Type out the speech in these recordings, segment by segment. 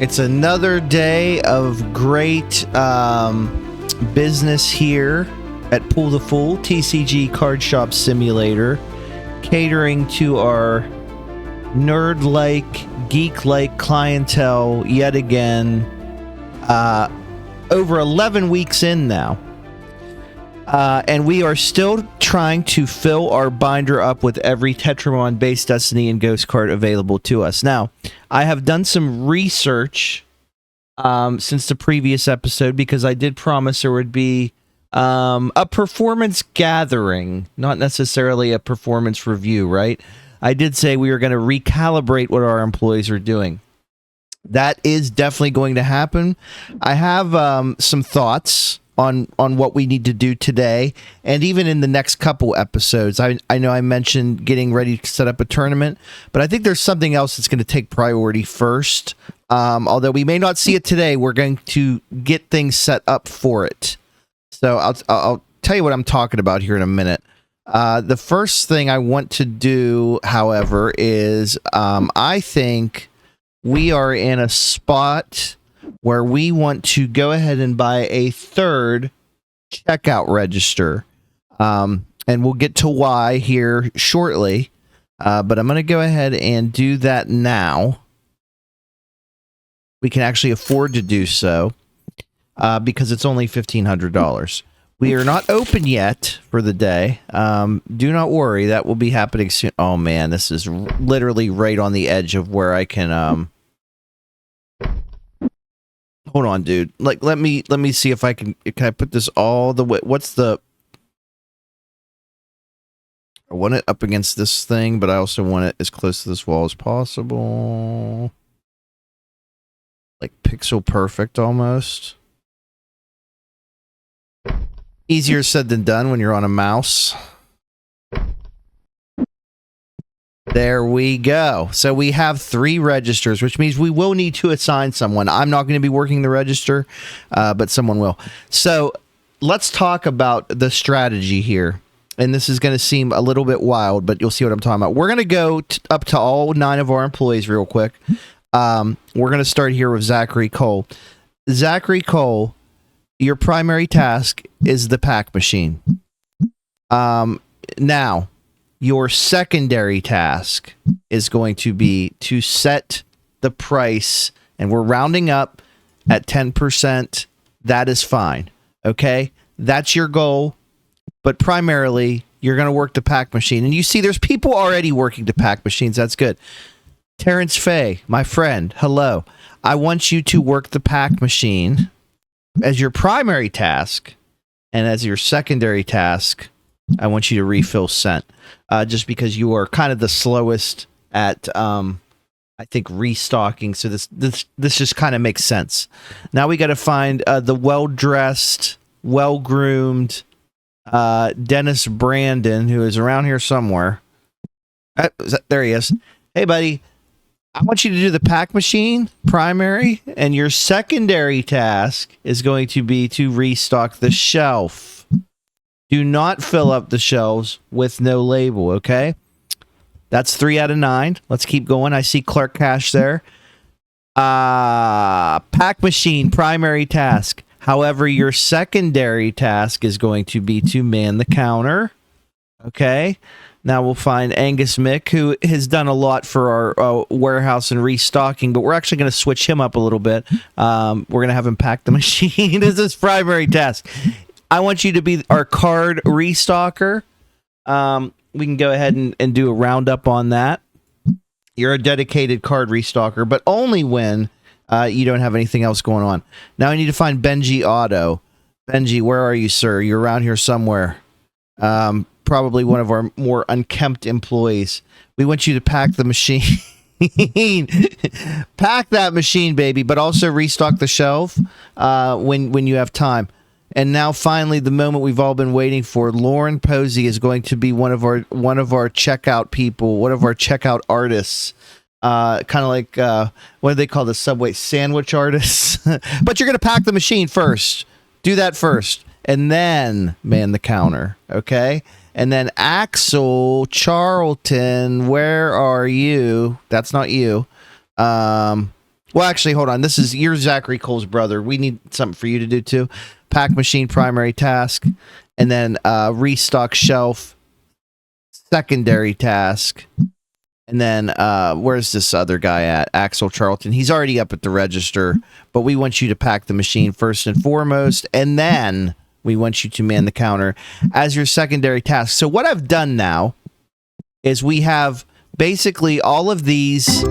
It's another day of great business here at Pull the Fool, TCG Card Shop Simulator, catering to our nerd-like, geek-like clientele yet again. Over 11 weeks in now. And we are still trying to fill our binder up with every Tetramon, Base Destiny, and Ghost card available to us. Now, I have done some research since the previous episode because I did promise there would be a performance gathering, not necessarily a performance review, right? I did say we were going to recalibrate what our employees are doing. That is definitely going to happen. I have some thoughts on what we need to do today, and even in the next couple episodes. I know I mentioned getting ready to set up a tournament, but I think there's something else that's going to take priority first. Although we may not see it today, we're going to get things set up for it. So I'll tell you what I'm talking about here in a minute. The first thing I want to do, however, is I think we are in a spot where we want to go ahead and buy a third checkout register. And we'll get to why here shortly. But I'm going to go ahead and do that now. We can actually afford to do so because it's only $1,500. We are not open yet for the day. Do not worry. That will be happening soon. Oh, man, this is literally right on the edge of where I can... Hold on, dude. Like, let me see if I can I put this all the way? What's the... I want it up against this thing, but I also want it as close to this wall as possible. Like pixel perfect almost. Easier said than done when you're on a mouse. There we go. So we have 3 registers, which means we will need to assign someone. I'm not going to be working the register, but someone will. So let's talk about the strategy here. And this is going to seem a little bit wild, but you'll see what I'm talking about. We're going to go up to all 9 of our employees real quick. We're going to start here with Zachary Cole. Zachary Cole, your primary task is the pack machine. Now, your secondary task is going to be to set the price, and we're rounding up at 10%. That is fine. Okay? That's your goal, but primarily, you're going to work the pack machine. And you see, there's people already working the pack machines. That's good. Terrence Fay, my friend, hello. I want you to work the pack machine as your primary task, and as your secondary task, I want you to refill scent. Just because you are kind of the slowest at, I think, restocking. So this just kind of makes sense. Now we got to find the well-dressed, well-groomed Dennis Brandon, who is around here somewhere. There he is. Hey, buddy. I want you to do the pack machine, primary, and your secondary task is going to be to restock the shelf. Do not fill up the shelves with no label, okay? That's 3 out of 9. Let's keep going. I see Clark Cash there. Pack machine, primary task. However, your secondary task is going to be to man the counter, okay? Now we'll find Angus Mick, who has done a lot for our warehouse and restocking, but we're actually going to switch him up a little bit. We're going to have him pack the machine as his primary task. I want you to be our card restocker. We can go ahead and do a roundup on that. You're a dedicated card restocker, but only when you don't have anything else going on. Now I need to find Benji Otto. Benji, where are you, sir? You're around here somewhere. Probably one of our more unkempt employees. We want you to pack the machine. Pack that machine, baby, but also restock the shelf when you have time. And now, finally, the moment we've all been waiting for. Lauren Posey is going to be one of our checkout people, one of our checkout artists. Kind of like what do they call the Subway sandwich artists? But you're going to pack the machine first. Do that first, and then man the counter. Okay. And then Axel Charlton, where are you? That's not you. Well, actually, hold on. You're Zachary Cole's brother. We need something for you to do too. Pack machine primary task, and then restock shelf secondary task. And then where's this other guy at? Axel Charlton. He's already up at the register, but we want you to pack the machine first and foremost, and then we want you to man the counter as your secondary task. So what I've done now is we have basically all of these,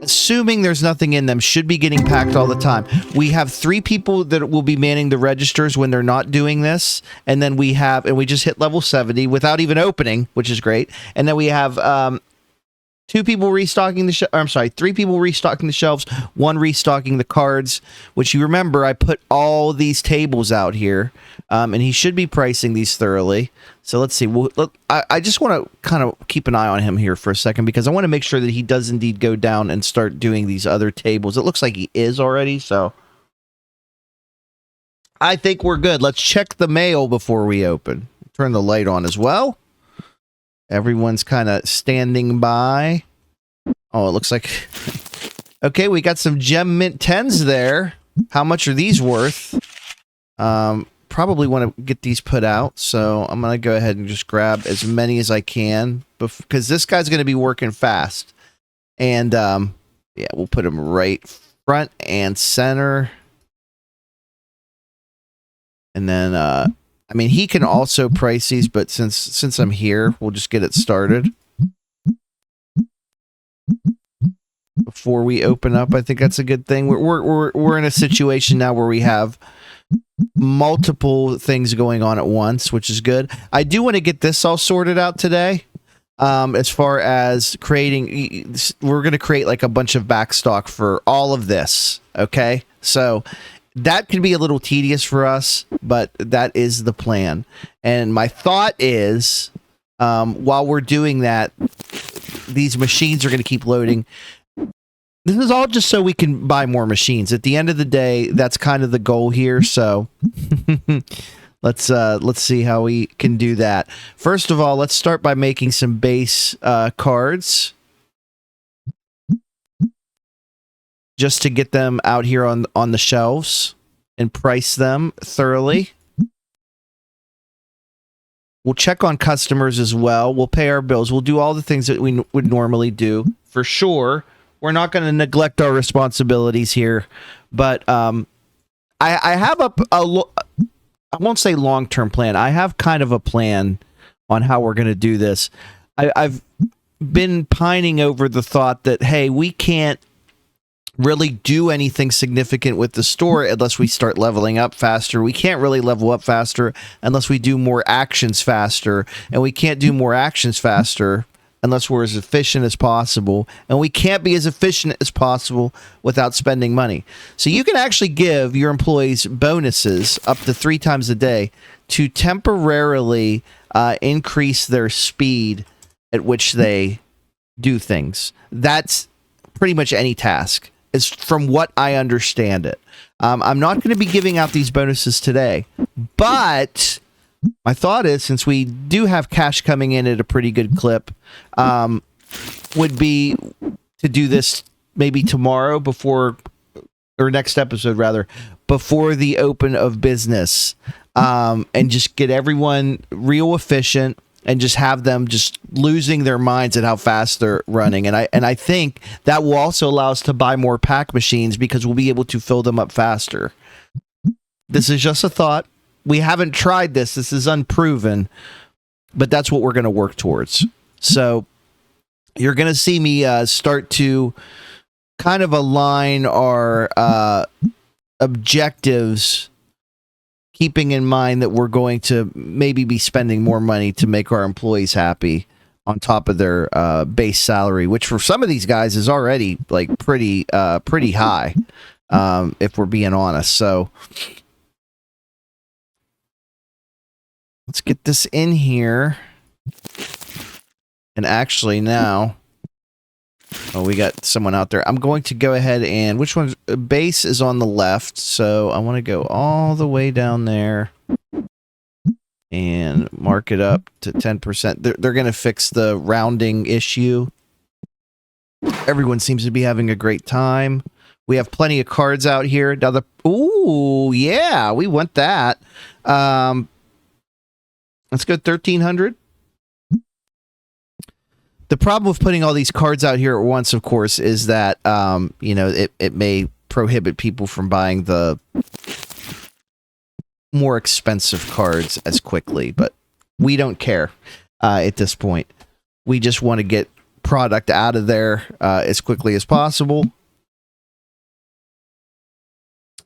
assuming there's nothing in them, should be getting packed all the time. We have 3 people that will be manning the registers when they're not doing this, and then we just hit level 70 without even opening, which is great. And then we have 2 people restocking the I'm sorry, 3 people restocking the shelves, 1 restocking the cards, which you remember I put all these tables out here, and he should be pricing these thoroughly. So let's see. I just want to kind of keep an eye on him here for a second because I want to make sure that he does indeed go down and start doing these other tables. It looks like he is already, so I think we're good. Let's check the mail before we open. Turn the light on as well. Everyone's kind of standing by. Oh, it looks like... Okay, we got some Gem Mint 10s there. How much are these worth? Probably want to get these put out, so I'm going to go ahead and just grab as many as I can, because this guy's going to be working fast. And, yeah, we'll put him right front and center. And then, I mean, he can also price these, but since I'm here, we'll just get it started. Before we open up, I think that's a good thing. We're in a situation now where we have multiple things going on at once, which is good. I do want to get this all sorted out today. As far as creating, we're going to create like a bunch of backstock for all of this. Okay, so that can be a little tedious for us, but that is the plan. And my thought is, while we're doing that, these machines are going to keep loading. This is all just so we can buy more machines. At the end of the day, that's kind of the goal here. So let's see how we can do that. First of all, let's start by making some base cards, just to get them out here on the shelves and price them thoroughly. We'll check on customers as well. We'll pay our bills. We'll do all the things that we would normally do for sure. We're not going to neglect our responsibilities here, but I have I won't say long-term plan. I have kind of a plan on how we're going to do this. I've been pining over the thought that, hey, we can't really do anything significant with the store unless we start leveling up faster. We can't really level up faster unless we do more actions faster, and we can't do more actions faster unless we're as efficient as possible, and we can't be as efficient as possible without spending money. So you can actually give your employees bonuses up to 3 times a day to temporarily increase their speed at which they do things. That's pretty much any task, is from what I understand it. I'm not going to be giving out these bonuses today, but my thought is, since we do have cash coming in at a pretty good clip, would be to do this maybe tomorrow before, or next episode rather, before the open of business, and just get everyone real efficient and just have them just losing their minds at how fast they're running. And I think that will also allow us to buy more pack machines because we'll be able to fill them up faster. This is just a thought. We haven't tried this. This is unproven, but that's what we're going to work towards. So you're going to see me start to kind of align our objectives, keeping in mind that we're going to maybe be spending more money to make our employees happy on top of their base salary, which for some of these guys is already like pretty high, if we're being honest. So let's get this in here. And actually now, oh, we got someone out there. I'm going to go ahead and, which one's base is on the left. So I want to go all the way down there and mark it up to 10%. They're going to fix the rounding issue. Everyone seems to be having a great time. We have plenty of cards out here. Now ooh, yeah, we want that. Let's go 1,300. The problem with putting all these cards out here at once, of course, is that, you know, it may prohibit people from buying the more expensive cards as quickly, but we don't care at this point. We just want to get product out of there as quickly as possible.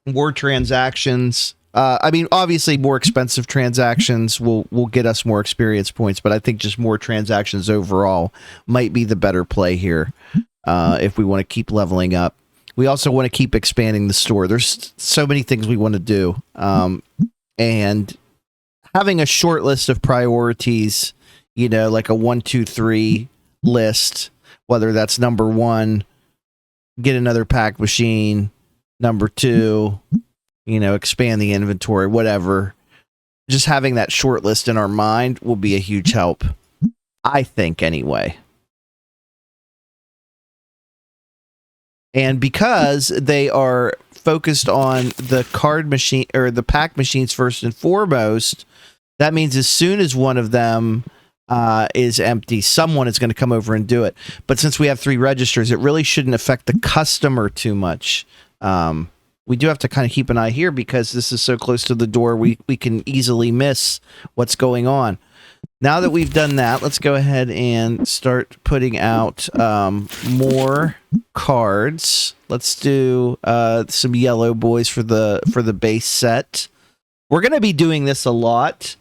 More transactions. I mean, obviously, more expensive transactions will get us more experience points, but I think just more transactions overall might be the better play here if we want to keep leveling up. We also want to keep expanding the store. There's so many things we want to do, and having a short list of priorities, you know, like a 1, 2, 3 list, whether that's number 1, get another pack machine, number 2, you know, expand the inventory, whatever. Just having that short list in our mind will be a huge help. I think, anyway. And because they are focused on the card machine or the pack machines first and foremost, that means as soon as one of them is empty, someone is going to come over and do it. But since we have 3 registers, it really shouldn't affect the customer too much. We do have to kind of keep an eye here because this is so close to the door, we can easily miss what's going on. Now that we've done that, let's go ahead and start putting out more cards. Let's do some yellow boys for the base set. We're going to be doing this a lot,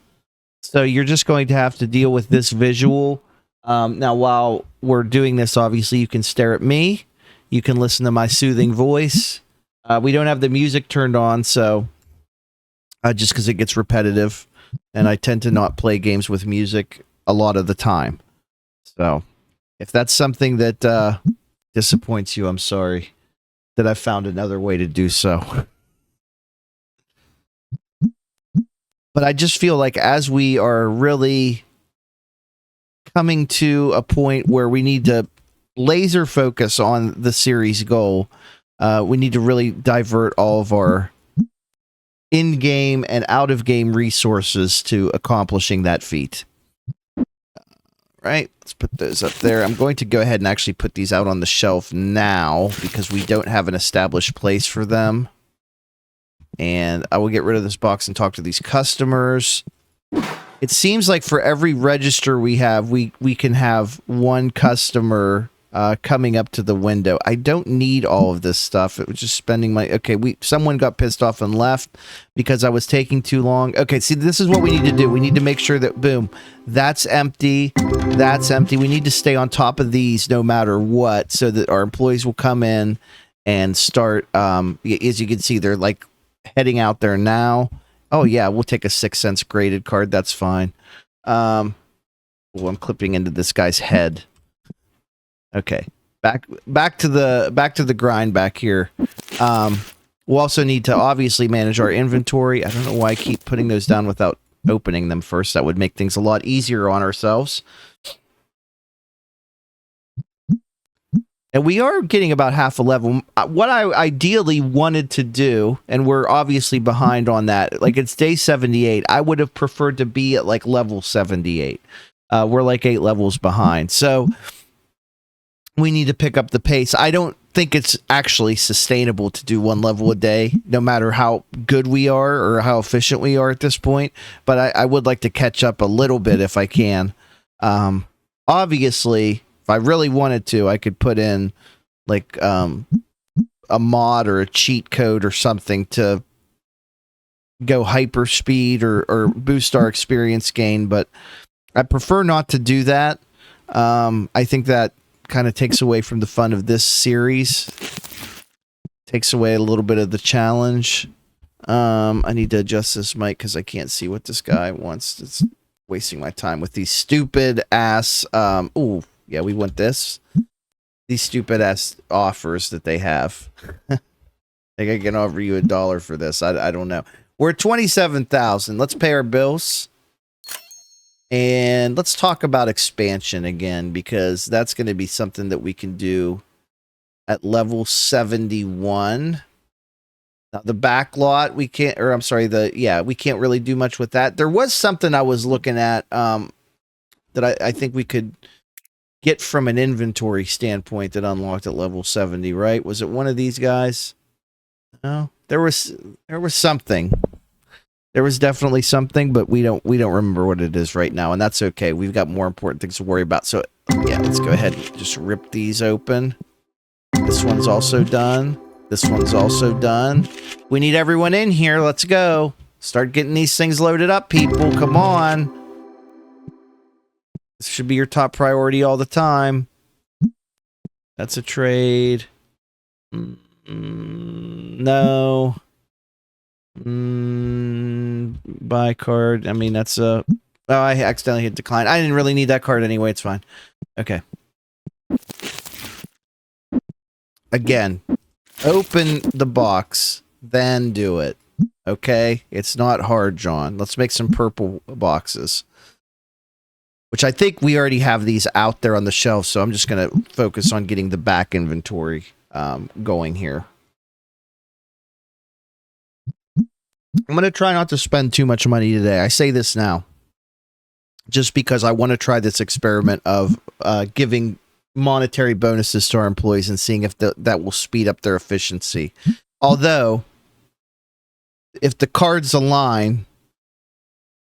so you're just going to have to deal with this visual. Now, while we're doing this, obviously, you can stare at me. You can listen to my soothing voice. We don't have the music turned on, so just because it gets repetitive, and I tend to not play games with music a lot of the time. So if that's something that disappoints you, I'm sorry that I found another way to do so. But I just feel like as we are really coming to a point where we need to laser focus on the series goal, we need to really divert all of our in-game and out-of-game resources to accomplishing that feat. Right, let's put those up there. I'm going to go ahead and actually put these out on the shelf now because we don't have an established place for them. And I will get rid of this box and talk to these customers. It seems like for every register we have, we can have one customer coming up to the window. I don't need all of this stuff. It was just spending my... Okay, someone got pissed off and left because I was taking too long. Okay, see, this is what we need to do. We need to make sure that, boom, that's empty. That's empty. We need to stay on top of these no matter what so that our employees will come in and start... as you can see, they're like heading out there now. Oh, yeah, we'll take a 6 cents graded card. That's fine. I'm clipping into this guy's head. Okay, back to the grind back here. We'll also need to obviously manage our inventory. I don't know why I keep putting those down without opening them first. That would make things a lot easier on ourselves. And we are getting about half a level. What I ideally wanted to do, and we're obviously behind on that, like it's day 78. I would have preferred to be at like level 78. We're like 8 levels behind. So we need to pick up the pace. I don't think it's actually sustainable to do 1 level a day, no matter how good we are or how efficient we are at this point. But I would like to catch up a little bit if I can. Obviously, if I really wanted to, I could put in like a mod or a cheat code or something to go hyper speed or boost our experience gain. But I prefer not to do that. I think that kind of takes away from the fun of this series. Takes away a little bit of the challenge. I need to adjust this mic because I can't see what this guy wants. It's wasting my time with these stupid ass ooh, yeah, we want this. These stupid ass offers that they have. I think I can offer you $1 for this. I don't know. We're at 27,000. Let's pay our bills. And let's talk about expansion again, because that's going to be something that we can do at level 71. Now, the back lot, we can't, or I'm sorry, we can't really do much with that. There was something I was looking at that I think we could get from an inventory standpoint that unlocked at level 70, right? Was it one of these guys? No, there was something. There was definitely something, but we don't remember what it is right now, and that's okay. We've got more important things to worry about. So yeah, let's go ahead and just rip these open. This one's also done. This one's also done. We need everyone in here. Let's go. Start getting these things loaded up, people. Come on. This should be your top priority all the time. That's a trade. No. Buy card. I mean, that's a... Oh, I accidentally hit decline. I didn't really need that card anyway. It's fine. Okay. Again, open the box, then do it. Okay? It's not hard, John. Let's make some purple boxes. Which I think we already have these out there on the shelf, so I'm just going to focus on getting the back inventory going here. I'm going to try not to spend too much money today. I say this now, just because I want to try this experiment of giving monetary bonuses to our employees and seeing if that will speed up their efficiency. Although, if the cards align,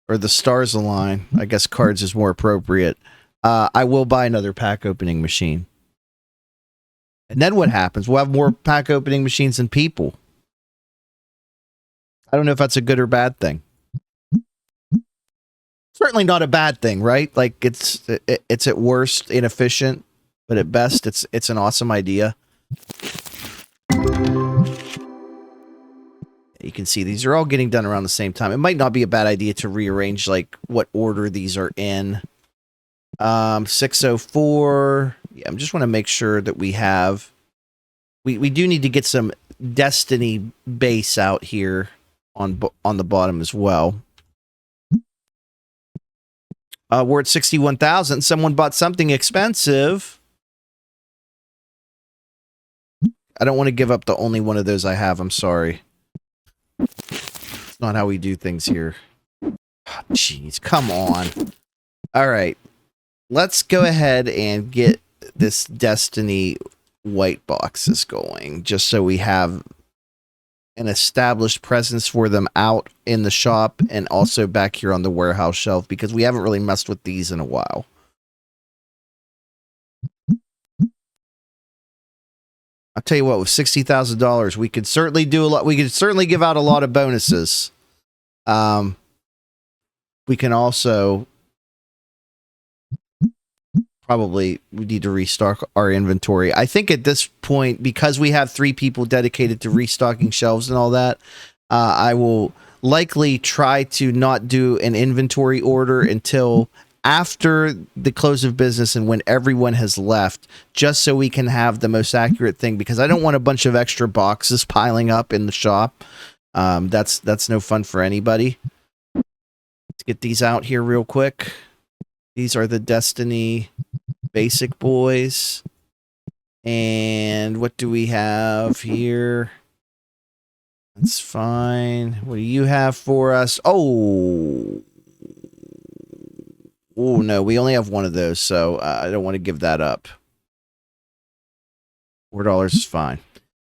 or the stars align, I guess cards is more appropriate, I will buy another pack opening machine. And then what happens? We'll have more pack opening machines than people. I don't know if that's a good or bad thing. Certainly not a bad thing, right? Like it's at worst inefficient, but at best it's an awesome idea. You can see these are all getting done around the same time. It might not be a bad idea to rearrange like what order these are in. 604. Yeah, I just want to make sure that we have. We do need to get some Destiny base out here on the bottom as well. We're at 61,000. Someone bought something expensive. I don't want to give up the only one of those I have. I'm sorry. It's not how we do things here. Jeez, come on. All right. Let's go ahead and get this Destiny white boxes going, just so we have an established presence for them out in the shop and also back here on the warehouse shelf, because we haven't really messed with these in a while. I'll tell you what, with $60,000, we could certainly do a lot. We could certainly give out a lot of bonuses. We can also probably we need to restock our inventory. I think at this point, because we have 3 people dedicated to restocking shelves and all that, I will likely try to not do an inventory order until after the close of business and when everyone has left, just so we can have the most accurate thing, because I don't want a bunch of extra boxes piling up in the shop. That's no fun for anybody. Let's get these out here real quick. These are the Destiny basic boys. And what do we have here? That's fine. What do you have for us? Oh no, we only have one of those, so I don't want to give that up. $4 is fine.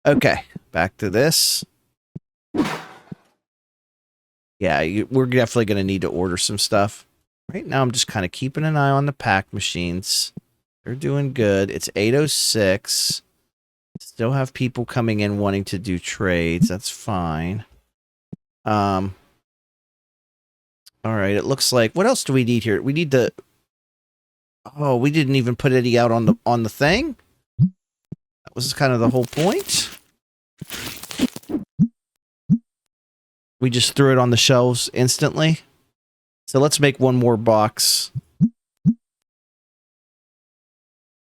Okay, back to this. Yeah, we're definitely going to need to order some stuff. Right now, I'm just kind of keeping an eye on the pack machines. They're doing good. It's 8:06. Still have people coming in wanting to do trades. That's fine. All right, it looks like... What else do we need here? We need the... Oh, we didn't even put any out on the thing? That was kind of the whole point. We just threw it on the shelves instantly. So let's make one more box.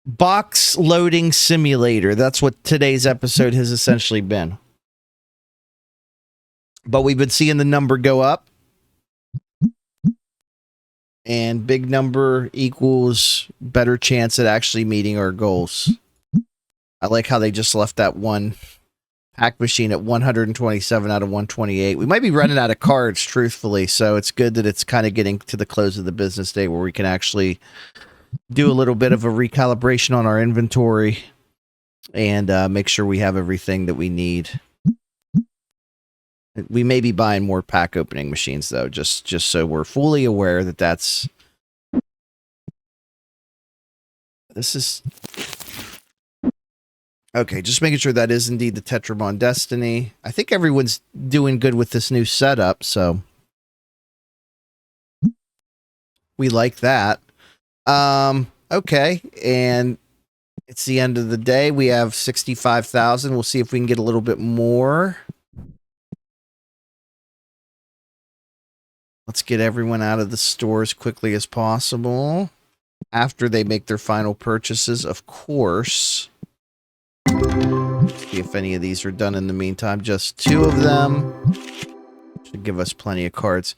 Box loading simulator. That's what today's episode has essentially been. But we've been seeing the number go up. and big number equals better chance at actually meeting our goals. I like how they just left that one pack machine at 127 out of 128. We might be running out of cards, truthfully, so it's good that it's kind of getting to the close of the business day where we can actually do a little bit of a recalibration on our inventory and make sure we have everything that we need. We may be buying more pack opening machines, though, just so we're fully aware that that's... This is... Okay, just making sure that is indeed the Tetramon Destiny. I think everyone's doing good with this new setup, so... We like that. Okay, and it's the end of the day. We have 65,000. We'll see if we can get a little bit more. Let's get everyone out of the store as quickly as possible. After they make their final purchases, of course. See if any of these are done in the meantime. Just 2 of them. Should give us plenty of cards.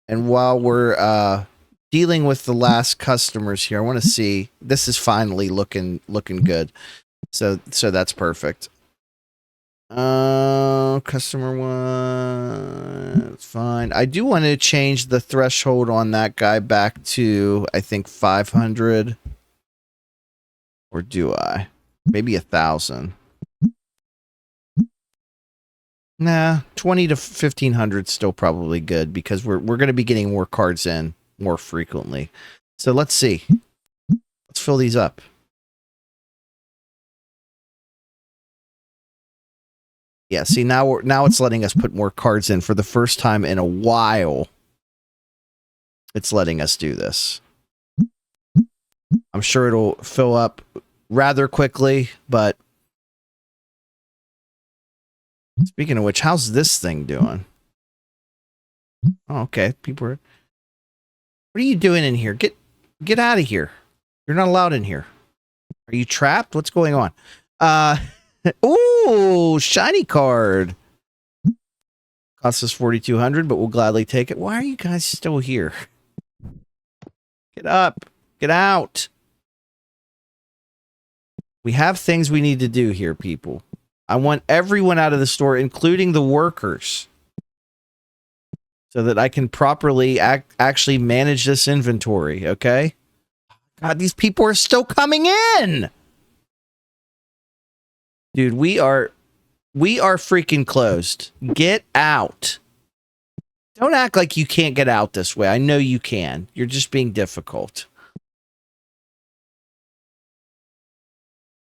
And while we're dealing with the last customers here, I want to see. This is finally looking good. So that's perfect. Customer 1. It's fine. I do want to change the threshold on that guy back to, I think, 500. Or do I? Maybe 1,000. Nah, 20 to 1,500 is still probably good because we're going to be getting more cards in more frequently. So let's see. Let's fill these up. Yeah, see, now it's letting us put more cards in for the first time in a while. It's letting us do this. I'm sure it'll fill up rather quickly, but speaking of which, how's this thing doing? Oh, okay. People are... What are you doing in here? Get out of here. You're not allowed in here. Are you trapped? What's going on? Ooh, shiny card. Costs us 4,200, but we'll gladly take it. Why are you guys still here? Get up. Get out. We have things we need to do here, people. I want everyone out of the store, including the workers, so that I can properly actually manage this inventory, okay? God, these people are still coming in! Dude, we are freaking closed. Get out. Don't act like you can't get out this way. I know you can. You're just being difficult.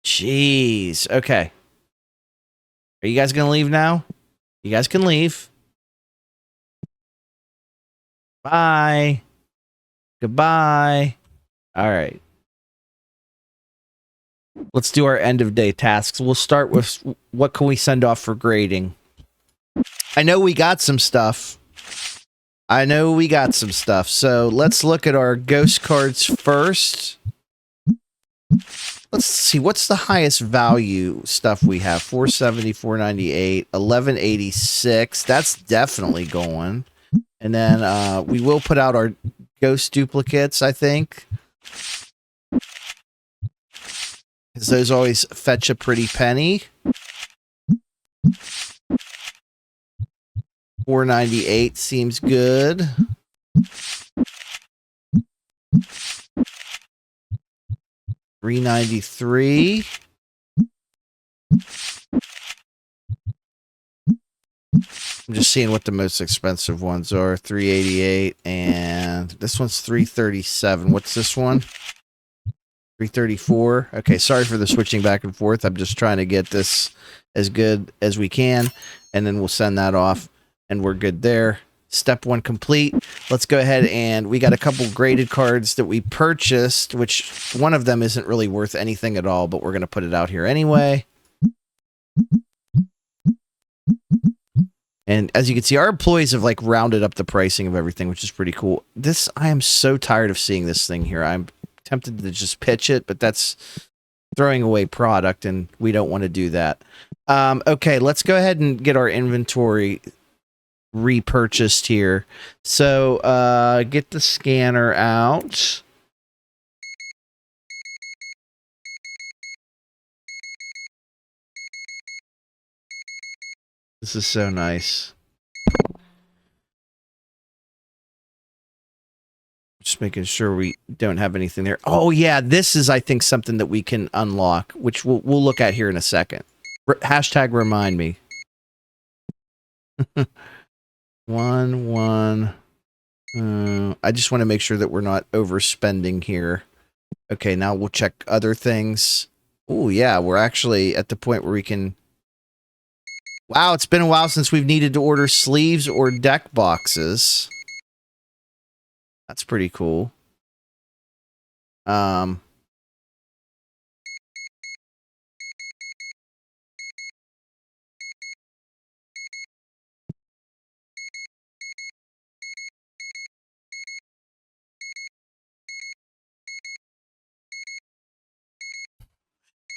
Jeez. Okay. Are you guys going to leave now? You guys can leave. Bye. Goodbye. All right. Let's do our end of day tasks. We'll start with what can we send off for grading. I know we got some stuff. So let's look at our ghost cards first. Let's see, what's the highest value stuff we have? 470, 498, 1186. That's definitely going. And then we will put out our ghost duplicates, I think. Because those always fetch a pretty penny. 498 seems good. $393. I'm just seeing what the most expensive ones are. $388, and this one's $337. What's this one? $334. Okay, sorry for the switching back and forth. I'm just trying to get this as good as we can, and then we'll send that off, and we're good there. Step 1 complete. Let's go ahead, and we got a couple graded cards that we purchased, which one of them isn't really worth anything at all, but we're going to put it out here anyway. And as you can see, our employees have like rounded up the pricing of everything, which is pretty cool. I am so tired of seeing this thing here. I'm tempted to just pitch it, but that's throwing away product, and we don't want to do that. Okay, let's go ahead and get our inventory repurchased here. So get the scanner out. This is so nice. Just making sure we don't have anything there. Oh yeah, this is, I think, something that we can unlock, which we'll look at here in a second. Hashtag remind me. 1-1. I just want to make sure that we're not overspending here. Okay, now we'll check other things. Oh yeah, we're actually at the point where we can... Wow, it's been a while since we've needed to order sleeves or deck boxes. That's pretty cool.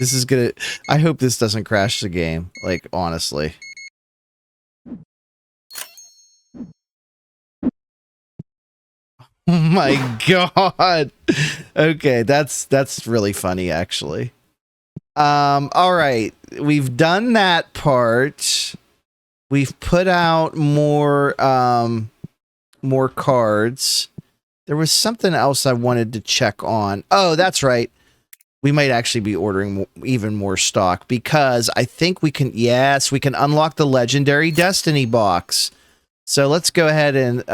This is gonna... I hope this doesn't crash the game, like, honestly. Oh my god. Okay, that's really funny, actually. All right. We've done that part. We've put out more more cards. There was something else I wanted to check on. Oh, that's right. We might actually be ordering even more stock because I think we can... Yes, we can unlock the legendary Destiny box. So let's go ahead and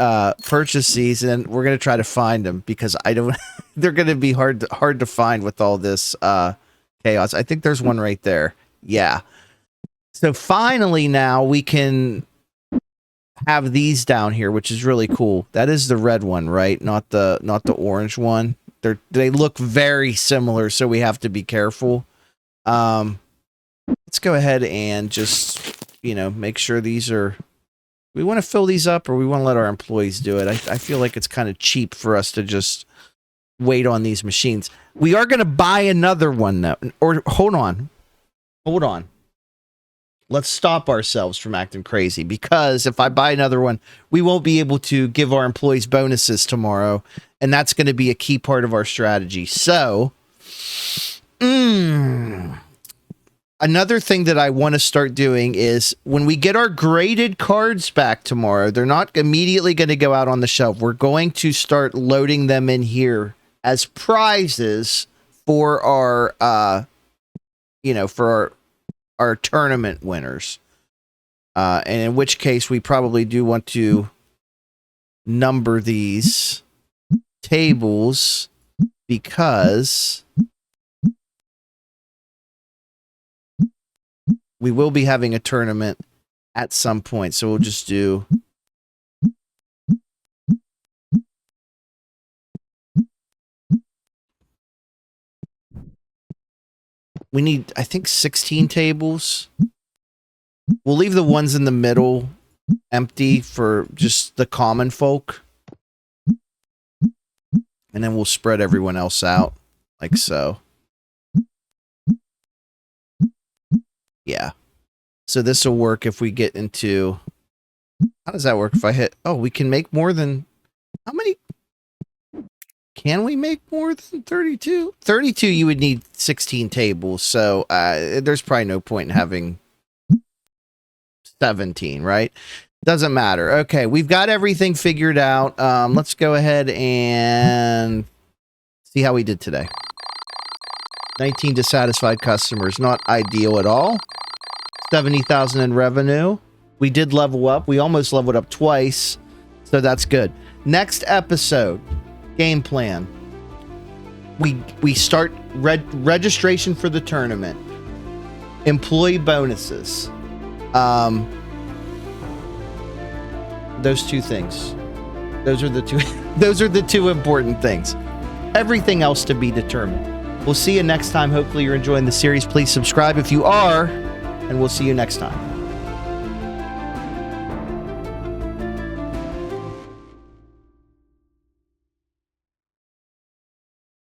purchase these, and we're going to try to find them because I don't... They're going to be hard to find with all this chaos. I think there's one right there. Yeah. So finally now we can have these down here, which is really cool. That is the red one, right? Not the orange one. They look very similar, so we have to be careful. Let's go ahead and just, make sure these are... We want to fill these up, or we want to let our employees do it. I feel like it's kind of cheap for us to just wait on these machines. We are going to buy another one now. Or hold on. Let's stop ourselves from acting crazy, because if I buy another one, we won't be able to give our employees bonuses tomorrow, and that's going to be a key part of our strategy. So, another thing that I want to start doing is when we get our graded cards back tomorrow, they're not immediately going to go out on the shelf. We're going to start loading them in here as prizes for our, for our tournament winners. And in which case we probably do want to number these tables because we will be having a tournament at some point. So we'll just do... We need, I think, 16 tables. We'll leave the ones in the middle empty for just the common folk. And then we'll spread everyone else out like so. Yeah. So this will work if we get into... How does that work if I hit... Oh, we can make more than... How many... Can we make more than 32? 32, you would need 16 tables. So there's probably no point in having 17, right? Doesn't matter. Okay, we've got everything figured out. Let's go ahead and see how we did today. 19 dissatisfied customers. Not ideal at all. 70,000 in revenue. We did level up. We almost leveled up twice. So that's good. Next episode, game plan. We start registration for the tournament. Employee bonuses. Those two things. Those are the two those are the two important things. Everything else to be determined. We'll see you next time. Hopefully you're enjoying the series. Please subscribe if you are, and we'll see you next time.